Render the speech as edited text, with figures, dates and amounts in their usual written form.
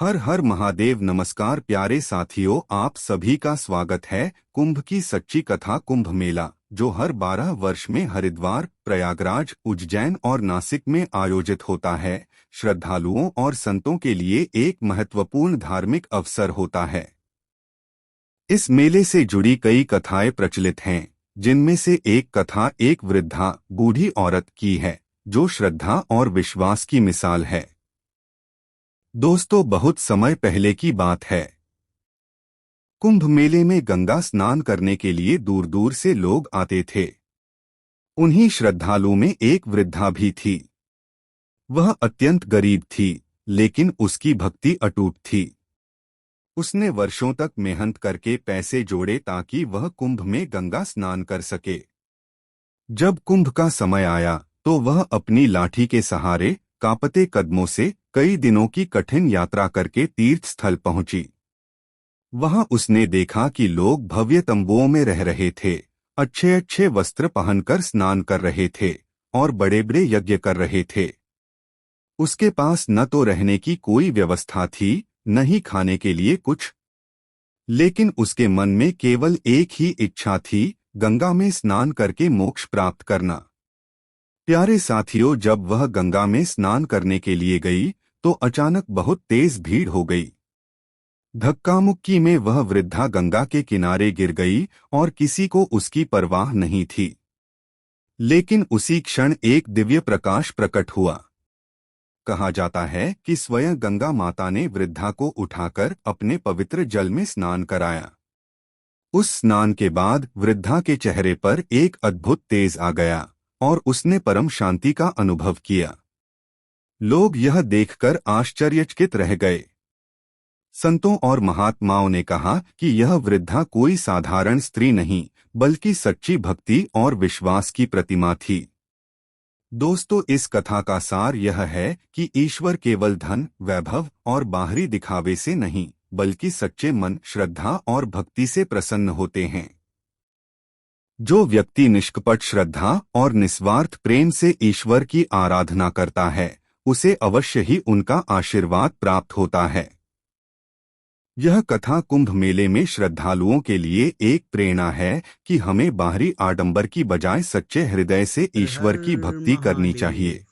हर हर महादेव। नमस्कार प्यारे साथियों, आप सभी का स्वागत है कुंभ की सच्ची कथा। कुंभ मेला जो हर 12 वर्ष में हरिद्वार, प्रयागराज, उज्जैन और नासिक में आयोजित होता है, श्रद्धालुओं और संतों के लिए एक महत्वपूर्ण धार्मिक अवसर होता है। इस मेले से जुड़ी कई कथाएं प्रचलित हैं, जिनमें से एक कथा एक वृद्धा बूढ़ी औरत की है, जो श्रद्धा और विश्वास की मिसाल है। दोस्तों, बहुत समय पहले की बात है। कुंभ मेले में गंगा स्नान करने के लिए दूर दूर से लोग आते थे। उन्हीं श्रद्धालुओं में एक वृद्धा भी थी। वह अत्यंत गरीब थी, लेकिन उसकी भक्ति अटूट थी। उसने वर्षों तक मेहनत करके पैसे जोड़े ताकि वह कुंभ में गंगा स्नान कर सके। जब कुंभ का समय आया तो वह अपनी लाठी के सहारे कांपते कदमों से कई दिनों की कठिन यात्रा करके तीर्थ स्थल पहुंची। वहां उसने देखा कि लोग भव्य तंबुओं में रह रहे थे, अच्छे अच्छे वस्त्र पहनकर स्नान कर रहे थे और बड़े बड़े यज्ञ कर रहे थे। उसके पास न तो रहने की कोई व्यवस्था थी, न ही खाने के लिए कुछ। लेकिन उसके मन में केवल एक ही इच्छा थी, गंगा में स्नान करके मोक्ष प्राप्त करना। प्यारे साथियों, जब वह गंगा में स्नान करने के लिए गई तो अचानक बहुत तेज भीड़ हो गई। धक्का-मुक्की में वह वृद्धा गंगा के किनारे गिर गई और किसी को उसकी परवाह नहीं थी। लेकिन उसी क्षण एक दिव्य प्रकाश प्रकट हुआ। कहा जाता है कि स्वयं गंगा माता ने वृद्धा को उठाकर अपने पवित्र जल में स्नान कराया। उस स्नान के बाद वृद्धा के चेहरे पर एक अद्भुत तेज आ गया और उसने परम शांति का अनुभव किया। लोग यह देखकर आश्चर्यचकित रह गए। संतों और महात्माओं ने कहा कि यह वृद्धा कोई साधारण स्त्री नहीं, बल्कि सच्ची भक्ति और विश्वास की प्रतिमा थी। दोस्तों, इस कथा का सार यह है कि ईश्वर केवल धन, वैभव और बाहरी दिखावे से नहीं, बल्कि सच्चे मन, श्रद्धा और भक्ति से प्रसन्न होते हैं। जो व्यक्ति निष्कपट श्रद्धा और निस्वार्थ प्रेम से ईश्वर की आराधना करता है, उसे अवश्य ही उनका आशीर्वाद प्राप्त होता है। यह कथा कुंभ मेले में श्रद्धालुओं के लिए एक प्रेरणा है कि हमें बाहरी आडंबर की बजाय सच्चे हृदय से ईश्वर की भक्ति करनी चाहिए।